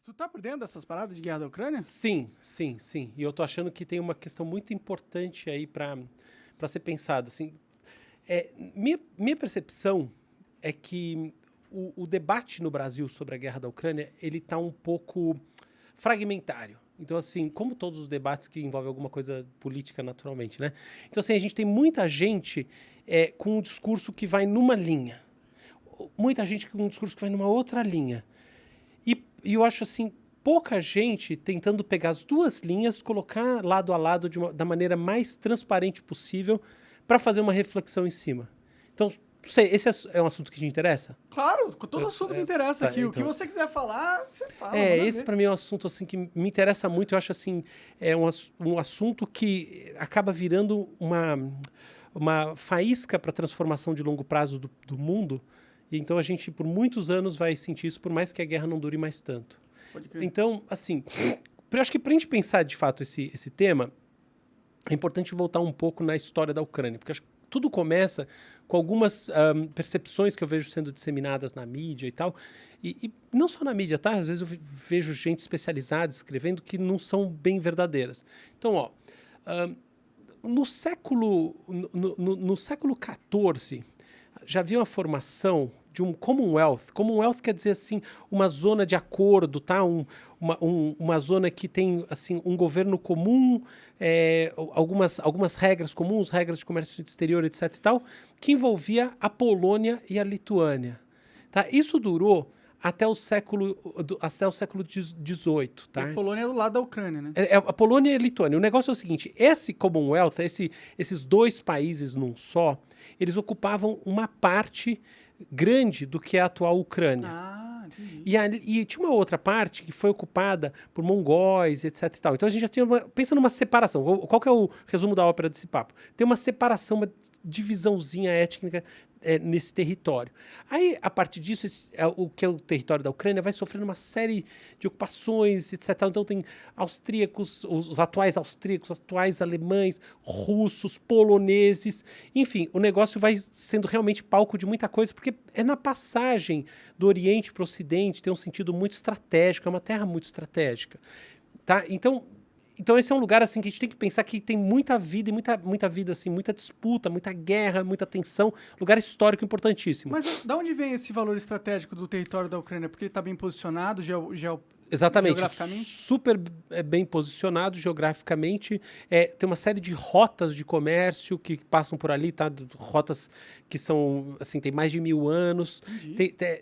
Tu tá por dentro dessas paradas de guerra da Ucrânia? Sim, sim, sim. E eu tô achando que tem uma questão muito importante aí para ser pensada. Assim, minha percepção é que o debate no Brasil sobre a guerra da Ucrânia, ele tá um pouco fragmentário. Então, assim, como todos os debates que envolvem alguma coisa política naturalmente, né? Então, assim, a gente tem muita gente com um discurso que vai numa linha. Muita gente com um discurso que vai numa outra linha. E eu acho, assim, pouca gente tentando pegar as duas linhas, colocar lado a lado da maneira mais transparente possível para fazer uma reflexão em cima. Então, não sei, esse é um assunto que te interessa? Claro, todo assunto me interessa tá, aqui. O que então- você quiser falar, você fala. Esse para mim é um assunto assim que me interessa muito. Eu acho assim, um assunto que acaba virando uma faísca para a transformação de longo prazo do mundo. E então a gente por muitos anos vai sentir isso, por mais que a guerra não dure mais tanto. Pode crer. Então, assim, eu acho que para a gente pensar de fato esse tema, é importante voltar um pouco na história da Ucrânia, porque acho que tudo começa com algumas percepções que eu vejo sendo disseminadas na mídia e tal, e não só na mídia, tá? Às vezes eu vejo gente especializada escrevendo que não são bem verdadeiras. Então, ó, no século XIV, já havia uma formação de um Commonwealth. Commonwealth quer dizer assim uma zona de acordo, tá? Uma zona que tem assim um governo comum, algumas regras comuns, regras de comércio exterior, etc. e tal, que envolvia a Polônia e a Lituânia. Tá? Isso durou até o século XVIII, tá? A Polônia é do lado da Ucrânia, né? A Polônia e a Lituânia. O negócio é o seguinte, esse Commonwealth, esses dois países num só, eles ocupavam uma parte grande do que é a atual Ucrânia. Entendi. E tinha uma outra parte que foi ocupada por mongóis, etc e tal. Então a gente já tinha pensa numa separação. Qual que é o resumo da ópera desse papo? Tem uma separação, uma divisãozinha étnica nesse território. Aí, a partir disso, o que é o território da Ucrânia vai sofrendo uma série de ocupações, etc. Então tem austríacos, os atuais austríacos, os atuais alemães, russos, poloneses, enfim, o negócio vai sendo realmente palco de muita coisa, porque é na passagem do Oriente para o Ocidente, tem um sentido muito estratégico, é uma terra muito estratégica, tá? Então esse é um lugar assim que a gente tem que pensar que tem muita vida e muita vida assim, muita disputa, muita guerra, muita tensão, lugar histórico importantíssimo. Mas da onde vem esse valor estratégico do território da Ucrânia? Porque ele está bem posicionado Exatamente, geograficamente? super bem posicionado geograficamente, tem uma série de rotas de comércio que passam por ali, tá? Rotas que são, assim, tem mais de 1000 anos,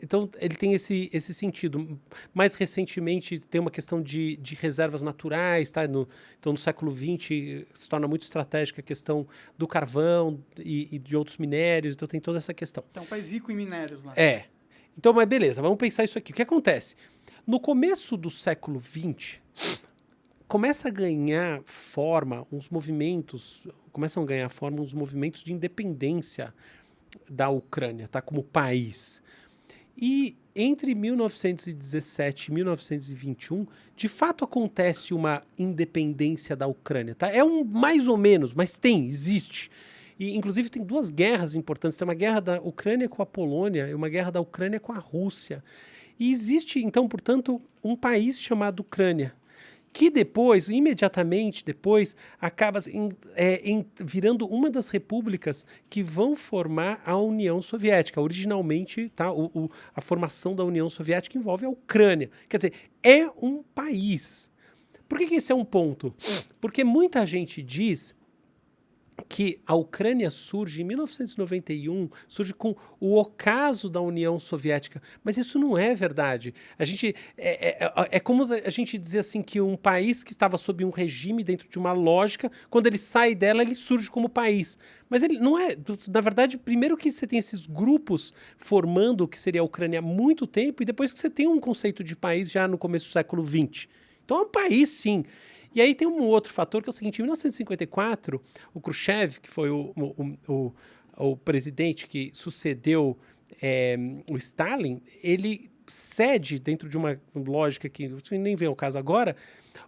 então ele tem esse sentido. Mais recentemente tem uma questão de reservas naturais, tá? Então no século XX se torna muito estratégica a questão do carvão e de outros minérios, então tem toda essa questão. Então, um país rico em minérios lá. Então, mas beleza, vamos pensar isso aqui. O que acontece? No começo do século XX, começam a ganhar forma uns movimentos de independência da Ucrânia, tá? Como país. E entre 1917 e 1921, de fato acontece uma independência da Ucrânia, tá? Mais ou menos, mas existe. E, inclusive, tem duas guerras importantes. Tem uma guerra da Ucrânia com a Polônia e uma guerra da Ucrânia com a Rússia. E existe, então, portanto, um país chamado Ucrânia, que depois, imediatamente depois, acaba virando uma das repúblicas que vão formar a União Soviética. Originalmente, tá, a formação da União Soviética envolve a Ucrânia. Quer dizer, é um país. Por que esse é um ponto? Porque muita gente diz que a Ucrânia surge em 1991, surge com o ocaso da União Soviética, mas isso não é verdade. A gente é como a gente dizer assim que um país que estava sob um regime dentro de uma lógica, quando ele sai dela, ele surge como país. Mas ele não é, na verdade, primeiro que você tem esses grupos formando o que seria a Ucrânia há muito tempo, e depois que você tem um conceito de país já no começo do século XX. Então é um país, sim. E aí tem um outro fator que é o seguinte, em 1954, o Khrushchev, que foi o presidente que sucedeu o Stalin, ele cede dentro de uma lógica que nem vem ao caso agora,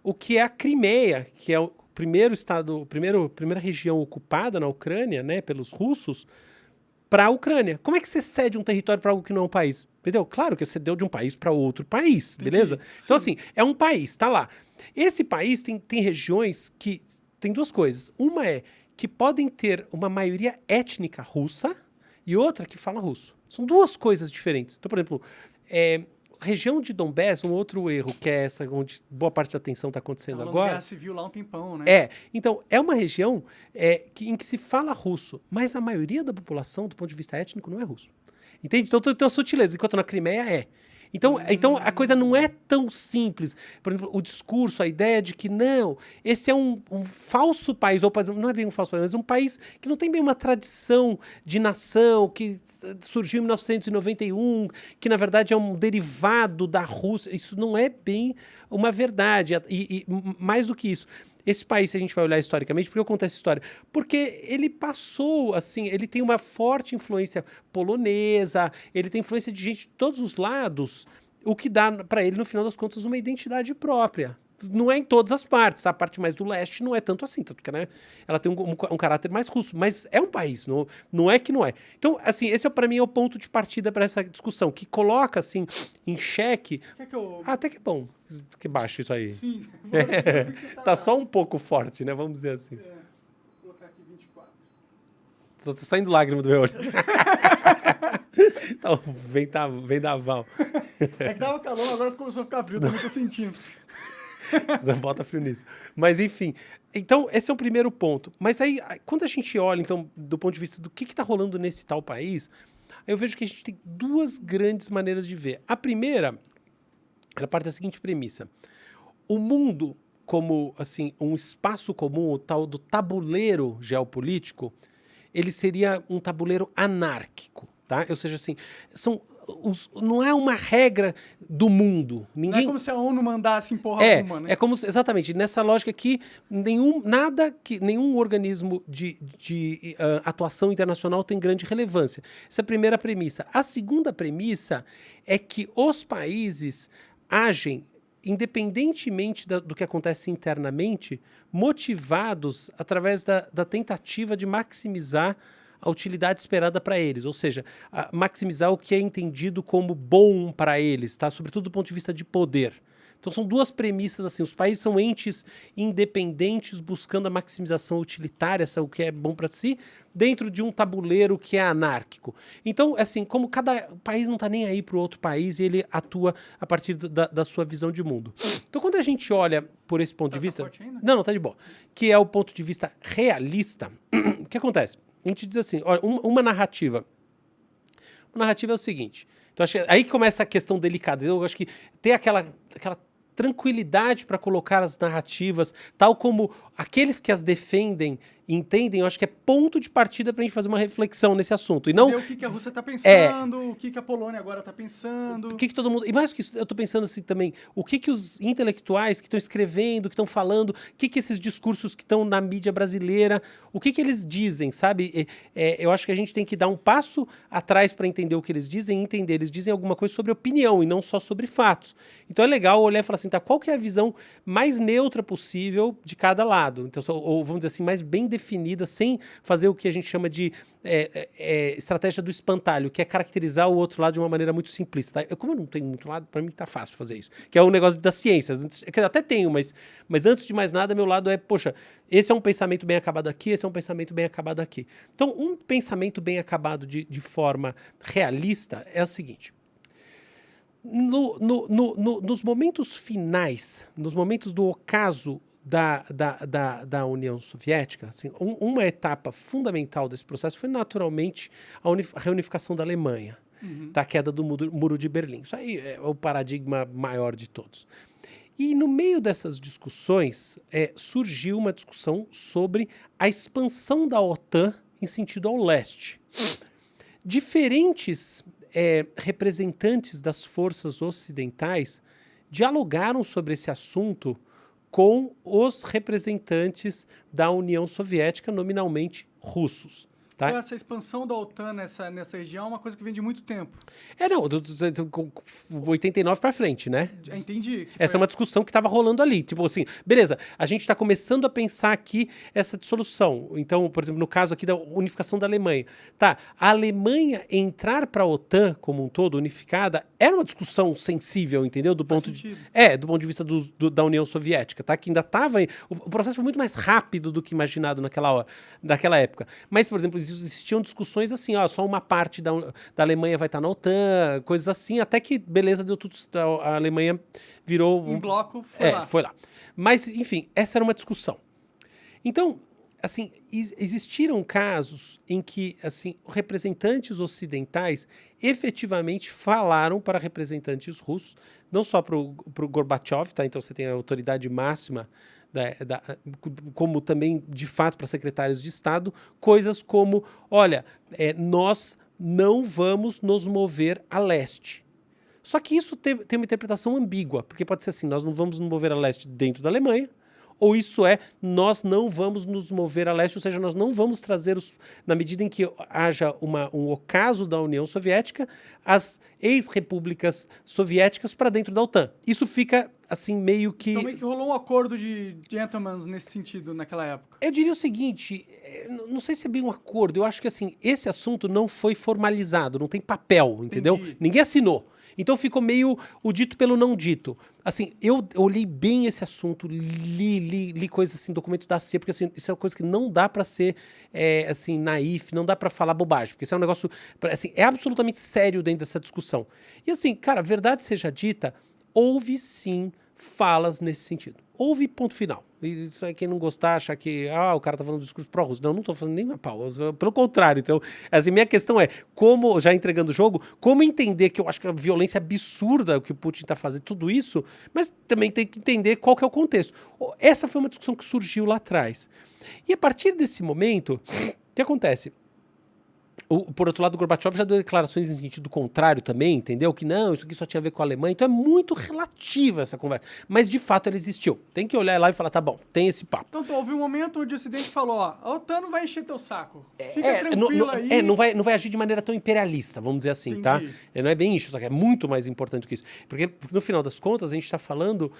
o que é a Crimeia, que é o primeiro estado, primeira região ocupada na Ucrânia, né, pelos russos, para a Ucrânia. Como é que você cede um território para algo que não é um país? Entendeu? Claro que você deu de um país para outro país, Entendi. beleza? Então, Sim. assim, é um país, tá lá. Esse país tem regiões que tem duas coisas. Uma é que podem ter uma maioria étnica russa e outra que fala russo. São duas coisas diferentes. Então, por exemplo, região de Donbass, um outro erro, que é essa onde boa parte da atenção está acontecendo agora. Guerra civil lá um tempão, né? Então, é uma região em que se fala russo, mas a maioria da população, do ponto de vista étnico, não é russo. Entende? Então, tem uma sutileza, enquanto na Crimeia é. Então, a coisa não é tão simples. Por exemplo, o discurso, a ideia de que não, esse é um falso país, ou não é bem um falso país, mas um país que não tem bem uma tradição de nação, que surgiu em 1991, que na verdade é um derivado da Rússia. Isso não é bem uma verdade. E mais do que isso, esse país, se a gente vai olhar historicamente, por que eu conto essa história? Porque ele passou, assim, ele tem uma forte influência polonesa, ele tem influência de gente de todos os lados, o que dá para ele, no final das contas, uma identidade própria. Não é em todas as partes, tá? A parte mais do leste não é tanto assim, tanto que, né, ela tem um caráter mais russo, mas é um país, não é que não é. Então, assim, esse para mim é o ponto de partida para essa discussão, que coloca, assim, em xeque... Quer que eu... até que é bom que baixe isso aí. Sim. Tá só um pouco forte, né? Vamos dizer assim. Vou colocar aqui 24. Só tá saindo lágrima do meu olho. Tá, vendaval. É que tava calor, agora começou a ficar frio, também tô sentindo. Bota frio nisso. Mas, enfim. Então, esse é o primeiro ponto. Mas aí, quando a gente olha, então, do ponto de vista do que tá rolando nesse tal país, eu vejo que a gente tem duas grandes maneiras de ver. A primeira, ela parte da seguinte premissa. O mundo, como, assim, um espaço comum, o tal do tabuleiro geopolítico, ele seria um tabuleiro anárquico, tá? Ou seja, assim, não é uma regra do mundo. Não é como se a ONU mandasse porra alguma, né? É como, exatamente, nessa lógica que nenhum organismo de atuação internacional tem grande relevância. Essa é a primeira premissa. A segunda premissa é que os países agem independentemente do que acontece internamente, motivados através da tentativa de maximizar a utilidade esperada para eles, ou seja, maximizar o que é entendido como bom para eles, tá? Sobretudo do ponto de vista de poder. Então são duas premissas assim, os países são entes independentes buscando a maximização utilitária, o que é bom para si, dentro de um tabuleiro que é anárquico. Então, assim, como cada país não está nem aí para o outro país e ele atua a partir da sua visão de mundo. Então, quando a gente olha por esse ponto de vista... Forte ainda? Não, tá de boa. Que é o ponto de vista realista, o que acontece? A gente diz assim, olha, uma narrativa. Uma narrativa é o seguinte. Então, acho que aí começa a questão delicada. Eu acho que tem aquela tranquilidade para colocar as narrativas, tal como aqueles que as defendem entendem, eu acho que é ponto de partida para a gente fazer uma reflexão nesse assunto. E não ver o que a Rússia está pensando, o que a Polônia agora está pensando. O que todo mundo... E mais do que isso, eu estou pensando assim também, o que os intelectuais que estão escrevendo, que estão falando, o que esses discursos que estão na mídia brasileira, o que eles dizem, sabe? Eu acho que a gente tem que dar um passo atrás para entender o que eles dizem, entender. Eles dizem alguma coisa sobre opinião e não só sobre fatos. Então é legal olhar e falar assim, tá, qual que é a visão mais neutra possível de cada lado? Então, ou vamos dizer assim, mais bem definida, sem fazer o que a gente chama de estratégia do espantalho, que é caracterizar o outro lado de uma maneira muito simplista. Tá? Como eu não tenho muito lado, para mim tá fácil fazer isso. Que é o negócio da ciência. Que eu até tenho, mas antes de mais nada, meu lado poxa, esse é um pensamento bem acabado aqui, esse é um pensamento bem acabado aqui. Então, um pensamento bem acabado de forma realista é o seguinte. Nos momentos finais, nos momentos do ocaso da União Soviética, assim, uma etapa fundamental desse processo foi naturalmente a reunificação da Alemanha, da queda do Muro de Berlim. Isso aí é o paradigma maior de todos. E no meio dessas discussões surgiu uma discussão sobre a expansão da OTAN em sentido ao leste. Diferentes representantes das forças ocidentais dialogaram sobre esse assunto com os representantes da União Soviética, nominalmente russos. Tá? Então, essa expansão da OTAN nessa região é uma coisa que vem de muito tempo. Não, 89 para frente, né? Já entendi. Essa é uma discussão que estava rolando ali. Tipo assim, beleza, a gente está começando a pensar aqui essa dissolução. Então, por exemplo, no caso aqui da unificação da Alemanha. Tá, a Alemanha entrar para a OTAN como um todo, unificada, era uma discussão sensível, entendeu? Do ponto de vista da União Soviética, tá? Que ainda estava... O processo foi muito mais rápido do que imaginado naquela época. Mas, por exemplo, existiam discussões assim, ó, só uma parte da Alemanha vai estar na OTAN, coisas assim, até que, beleza, deu tudo, a Alemanha virou... Em bloco, foi lá. Mas, enfim, essa era uma discussão. Então, assim, existiram casos em que, assim, representantes ocidentais efetivamente falaram para representantes russos, não só para o Gorbachev, tá? Então você tem a autoridade máxima como também, de fato, para secretários de Estado, coisas como, olha, nós não vamos nos mover a leste. Só que isso tem uma interpretação ambígua, porque pode ser assim, nós não vamos nos mover a leste dentro da Alemanha, ou isso nós não vamos nos mover a leste, ou seja, nós não vamos trazer, na medida em que haja um ocaso da União Soviética, as ex-repúblicas soviéticas para dentro da OTAN. Isso fica, assim, meio que... Então meio que rolou um acordo de gentlemen nesse sentido naquela época. Eu diria o seguinte, não sei se é bem um acordo, eu acho que, assim, esse assunto não foi formalizado, não tem papel, entendeu? Entendi. Ninguém assinou. Então ficou meio o dito pelo não dito. Assim, eu olhei bem esse assunto, li coisas assim, documentos da CIA, porque assim, isso é uma coisa que não dá para ser assim, naif, não dá para falar bobagem, porque isso é um negócio, assim, é absolutamente sério dentro dessa discussão. E assim, cara, verdade seja dita, houve sim falas nesse sentido. Houve ponto final. Isso aí, quem não gostar, achar que o cara tá falando um discurso pró-russo. Não tô falando nem uma pau. Pelo contrário. Então, assim, minha questão é, como, já entregando o jogo, como entender que eu acho que a violência absurda que o Putin tá fazendo, tudo isso, mas também tem que entender qual que é o contexto. Essa foi uma discussão que surgiu lá atrás. E a partir desse momento, o que acontece? Por outro lado, o Gorbachev já deu declarações em sentido contrário também, entendeu? Que não, isso aqui só tinha a ver com a Alemanha. Então é muito relativa essa conversa. Mas, de fato, ela existiu. Tem que olhar lá e falar, tá bom, tem esse papo. Então, houve um momento onde o Ocidente falou, ó, a OTAN não vai encher teu saco. Fica tranquilo aí. Não vai agir de maneira tão imperialista, vamos dizer assim, Entendi. tá? Não é bem isso, só que é muito mais importante que isso. Porque, no final das contas, a gente está falando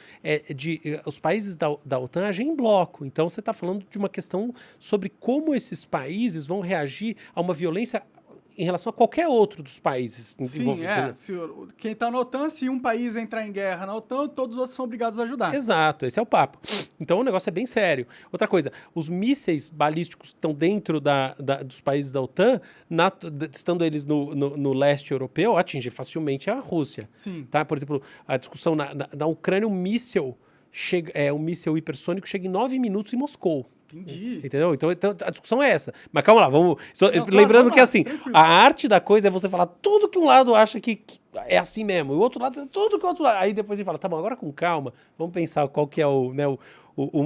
de os países da OTAN agem em bloco. Então, você está falando de uma questão sobre como esses países vão reagir a uma violência em relação a qualquer outro dos países envolvidos. Sim, quem está na OTAN, se um país entrar em guerra na OTAN, todos os outros são obrigados a ajudar. Exato, esse é o papo. Então o negócio é bem sério. Outra coisa, os mísseis balísticos que estão dentro dos países da OTAN, estando eles no leste europeu, atingem facilmente a Rússia. Sim. Tá? Por exemplo, a discussão na Ucrânia, um míssil hipersônico chega em 9 minutos em Moscou. Entendi. Entendeu? Então a discussão é essa. Mas calma lá, lembrando vamos que lá, assim, tranquilo. a arte da coisa é você falar tudo que um lado acha que é assim mesmo, e o outro lado é tudo que o outro lado. Aí depois você fala, tá bom, agora com calma, vamos pensar qual que é o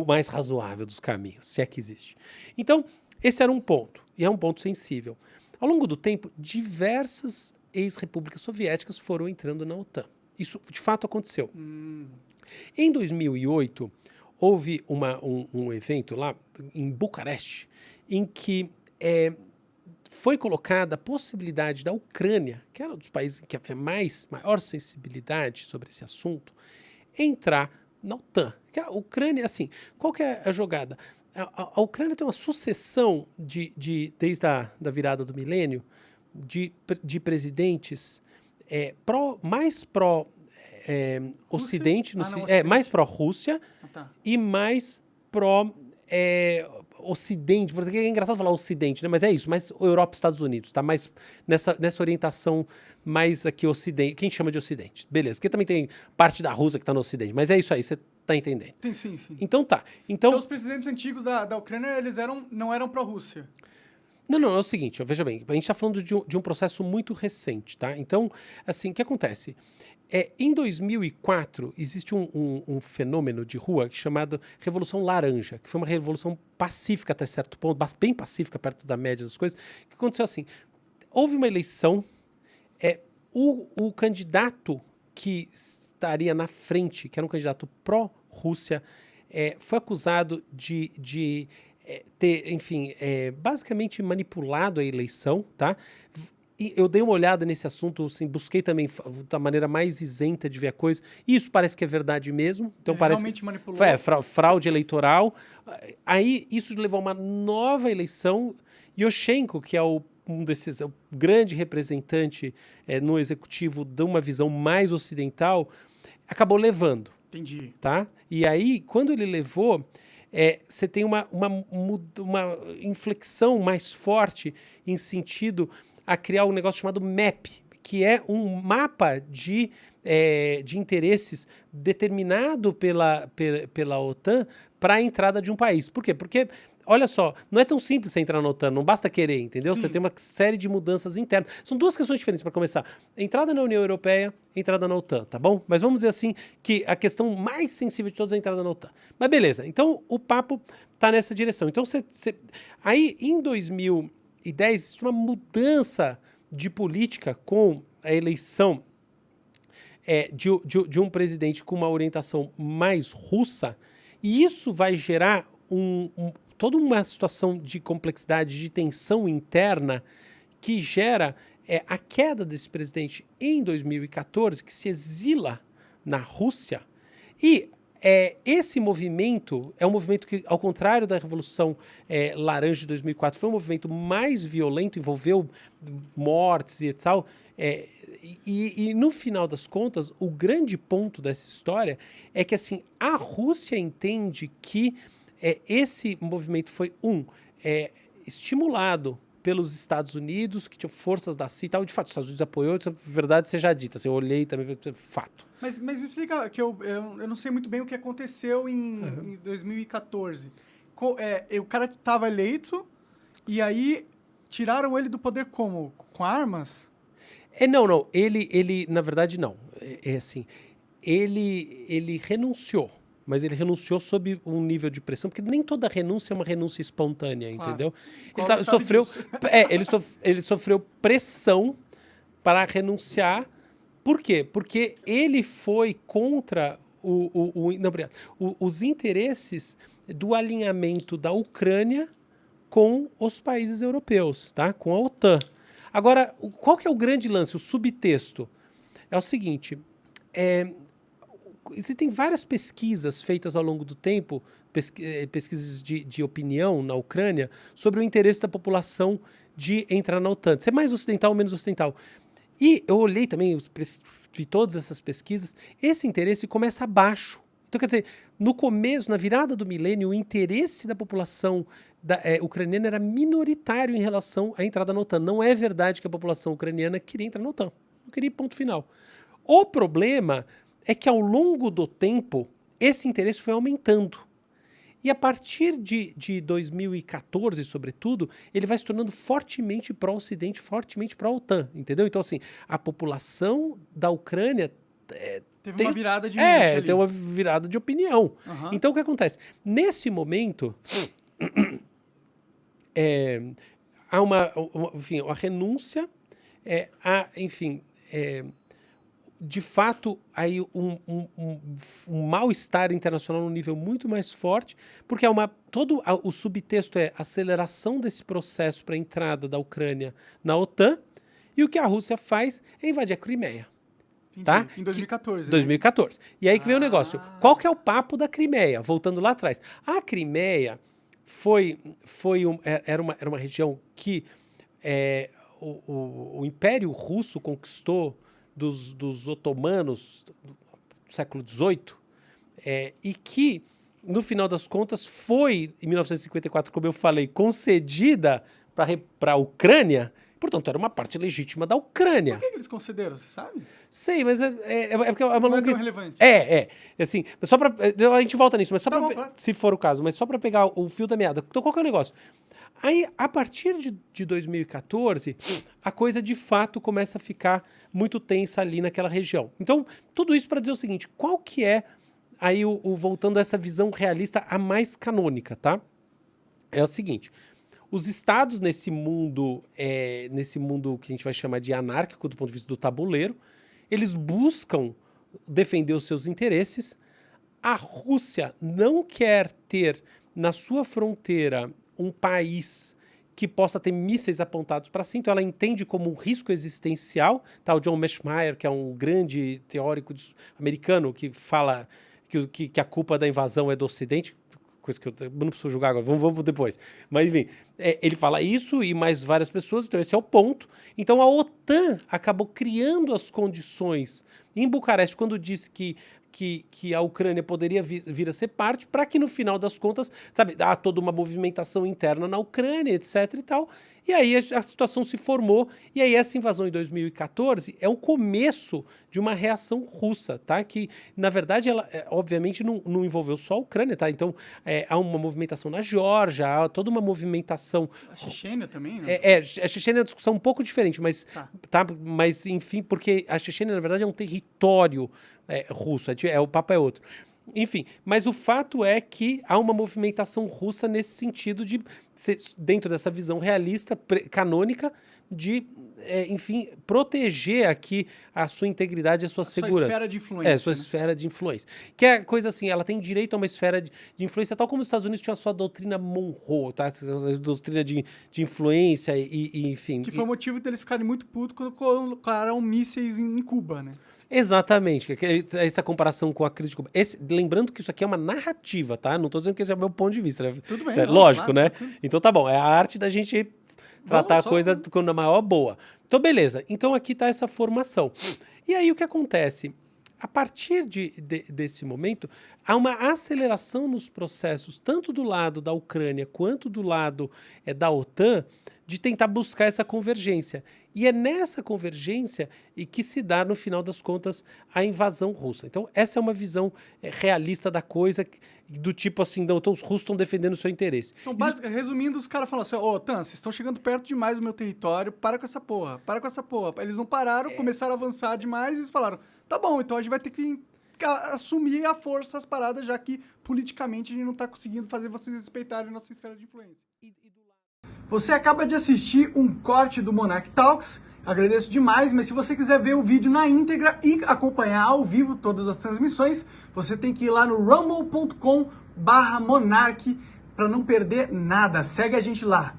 mais razoável dos caminhos, se é que existe. Então, esse era um ponto, e é um ponto sensível. Ao longo do tempo, diversas ex-repúblicas soviéticas foram entrando na OTAN. Isso, de fato, aconteceu. Em 2008, houve um evento lá em Bucareste, em que foi colocada a possibilidade da Ucrânia, que era um dos países que tinha maior sensibilidade sobre esse assunto, entrar na OTAN. Que a Ucrânia, assim, qual que é a jogada? A Ucrânia tem uma sucessão desde a virada do milênio, de presidentes mais pró-Ocidente, mais pró-Rússia e mais pró-Ocidente. Porque é engraçado falar Ocidente, né? Mas é isso, mais Europa e Estados Unidos, tá? Mais nessa orientação mais aqui Ocidente. Quem chama de Ocidente? Beleza, porque também tem parte da Rússia que está no Ocidente, mas é isso aí, você tá entendendo. Sim. Então tá. Então os presidentes antigos da Ucrânia, eles não eram pró-Rússia. Não, é o seguinte, veja bem, a gente está falando de um processo muito recente, tá? Então, assim, o que acontece? Em 2004, existe um fenômeno de rua chamado Revolução Laranja, que foi uma revolução pacífica até certo ponto, bem pacífica, perto da média das coisas, que aconteceu assim, houve uma eleição, o candidato que estaria na frente, que era um candidato pró-Rússia, foi acusado de enfim, basicamente manipulado a eleição, tá? E eu dei uma olhada nesse assunto, assim, busquei também da maneira mais isenta de ver a coisa. E isso parece que é verdade mesmo. Então parece realmente manipulou. Fraude eleitoral. Aí isso levou a uma nova eleição. Yoshenko, que é o grande representante no executivo de uma visão mais ocidental, acabou levando. Entendi. Tá? E aí, quando ele levou, você tem uma inflexão mais forte em sentido a criar um negócio chamado MAP, que é um mapa de interesses determinado pela OTAN para a entrada de um país. Por quê? Porque, olha só, não é tão simples você entrar na OTAN, não basta querer, entendeu? Sim. Você tem uma série de mudanças internas. São duas questões diferentes para começar. Entrada na União Europeia, entrada na OTAN, tá bom? Mas vamos dizer assim que a questão mais sensível de todas é a entrada na OTAN. Mas beleza, então o papo tá nessa direção. Então aí em 2010 existe uma mudança de política com a eleição de um presidente com uma orientação mais russa, e isso vai gerar toda uma situação de complexidade, de tensão interna, que gera a queda desse presidente em 2014, que se exila na Rússia. E esse movimento é um movimento que, ao contrário da Revolução Laranja de 2004, foi um movimento mais violento, envolveu mortes e tal. E no final das contas, o grande ponto dessa história é que assim, a Rússia entende que esse movimento foi estimulado pelos Estados Unidos, que tinham forças da CIA e tal. De fato, os Estados Unidos apoiou, isso é verdade seja dita. Assim, eu olhei também, fato. Mas me explica, que eu não sei muito bem o que aconteceu em 2014. O cara estava eleito e aí tiraram ele do poder como? Com armas? Não. Ele, na verdade, não. Assim, ele renunciou. Mas ele renunciou sob um nível de pressão, porque nem toda renúncia é uma renúncia espontânea, claro. Entendeu? Ele sofreu pressão para renunciar. Por quê? Porque ele foi contra os interesses do alinhamento da Ucrânia com os países europeus, tá? Com a OTAN. Agora, qual que é o grande lance, o subtexto? É o seguinte, existem várias pesquisas feitas ao longo do tempo, pesquisas de opinião na Ucrânia, sobre o interesse da população de entrar na OTAN, de ser mais ocidental ou menos ocidental. E eu olhei também, vi todas essas pesquisas, esse interesse começa abaixo. Então, quer dizer, no começo, na virada do milênio, o interesse da população ucraniana era minoritário em relação à entrada na OTAN. Não é verdade que a população ucraniana queria entrar na OTAN. Não queria, ponto final. O problema é que, ao longo do tempo, esse interesse foi aumentando. E a partir de 2014, sobretudo, ele vai se tornando fortemente pró-Ocidente, fortemente pró-OTAN, entendeu? Então, assim, a população da Ucrânia teve uma virada de mente ali. Tem uma virada de opinião. Uhum. Então, o que acontece? Nesse momento, há uma renúncia, de fato, aí um mal-estar internacional num nível muito mais forte, porque todo o subtexto é aceleração desse processo para a entrada da Ucrânia na OTAN, e o que a Rússia faz é invadir a Crimeia. Tá? Em 2014. 2014. E aí que vem o negócio. Qual que é o papo da Crimeia? Voltando lá atrás. A Crimeia era uma região que o Império Russo conquistou dos otomanos do século XVIII, e que, no final das contas, foi, em 1954, como eu falei, concedida para a Ucrânia. Portanto, era uma parte legítima da Ucrânia. Por que eles concederam, você sabe? Sei, mas porque é uma Não é longa... tão relevante. Assim, só pra... A gente volta nisso, mas só Tá pra... bom, claro. Se for o caso, mas só para pegar o fio da meada. Então, qual que é o negócio? Aí, a partir de 2014, a coisa de fato começa a ficar muito tensa ali naquela região. Então, tudo isso para dizer o seguinte, qual que é, aí voltando a essa visão realista, a mais canônica, tá? É o seguinte, os estados nesse mundo que a gente vai chamar de anárquico do ponto de vista do tabuleiro, eles buscam defender os seus interesses. A Rússia não quer ter na sua fronteira um país que possa ter mísseis apontados para si, então ela entende como um risco existencial, tá? O John Mearsheimer, que é um grande teórico americano que fala que a culpa da invasão é do Ocidente, coisa que eu não preciso julgar agora, vamos depois. Mas, enfim, ele fala isso e mais várias pessoas, então esse é o ponto. Então a OTAN acabou criando as condições em Bucareste, quando disse que a Ucrânia poderia vir a ser parte, para que no final das contas, sabe, há toda uma movimentação interna na Ucrânia, etc e tal. E aí a situação se formou, e aí essa invasão em 2014 é o começo de uma reação russa, tá? Que, na verdade, ela obviamente não envolveu só a Ucrânia, tá? Então, há uma movimentação na Geórgia, há toda uma movimentação... A Chechênia também, né? A Chechênia é uma discussão um pouco diferente, mas, mas enfim, porque a Chechênia, na verdade, é um território russo, o papo é outro. Enfim, mas o fato é que há uma movimentação russa nesse sentido de ser, dentro dessa visão realista, canônica, de, enfim, proteger aqui a sua integridade e a sua segurança. Sua esfera de influência. Sua esfera de influência. Que é coisa assim, ela tem direito a uma esfera de influência, tal como os Estados Unidos tinham a sua doutrina Monroe, tá? A doutrina de influência e enfim. Que foi o motivo deles ficarem muito putos quando colocaram mísseis em Cuba, né? Exatamente, essa comparação com a crise de Cuba. Lembrando que isso aqui é uma narrativa, tá? Não estou dizendo que esse é o meu ponto de vista. Né? Tudo bem. Lógico, claro, né? Tudo. Então tá bom, é a arte da gente tratar a coisa com a maior boa. Então beleza, então aqui está essa formação. E aí o que acontece? A partir desse momento, há uma aceleração nos processos, tanto do lado da Ucrânia quanto do lado da OTAN, de tentar buscar essa convergência. E é nessa convergência e que se dá, no final das contas, a invasão russa. Então, essa é uma visão realista da coisa, do tipo assim, então os russos estão defendendo o seu interesse. Então, resumindo, os caras falam assim, OTAN, vocês estão chegando perto demais do meu território, para com essa porra, para com essa porra. Eles não pararam, começaram a avançar demais e eles falaram, tá bom, então a gente vai ter que assumir à força as paradas, já que politicamente a gente não tá conseguindo fazer vocês respeitarem nossa esfera de influência. Você acaba de assistir um corte do Monarch Talks, agradeço demais, mas se você quiser ver o vídeo na íntegra e acompanhar ao vivo todas as transmissões, você tem que ir lá no rumble.com/monarch para não perder nada. Segue a gente lá.